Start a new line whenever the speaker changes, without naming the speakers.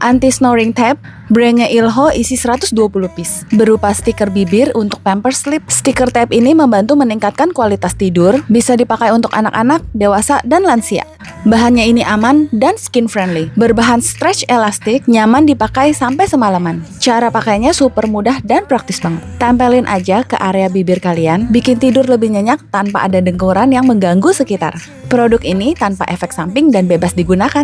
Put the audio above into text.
Anti-snoring tape, brandnya Ilho isi 120 piece. Berupa stiker bibir untuk Pampers Sleep. Stiker tape ini membantu meningkatkan kualitas tidur, bisa dipakai untuk anak-anak, dewasa, dan lansia. Bahannya ini aman dan skin friendly. Berbahan stretch elastik, nyaman dipakai sampai semalaman. Cara pakainya super mudah dan praktis banget. Tempelin aja ke area bibir kalian, bikin tidur lebih nyenyak tanpa ada dengkuran yang mengganggu sekitar. Produk ini tanpa efek samping dan bebas digunakan.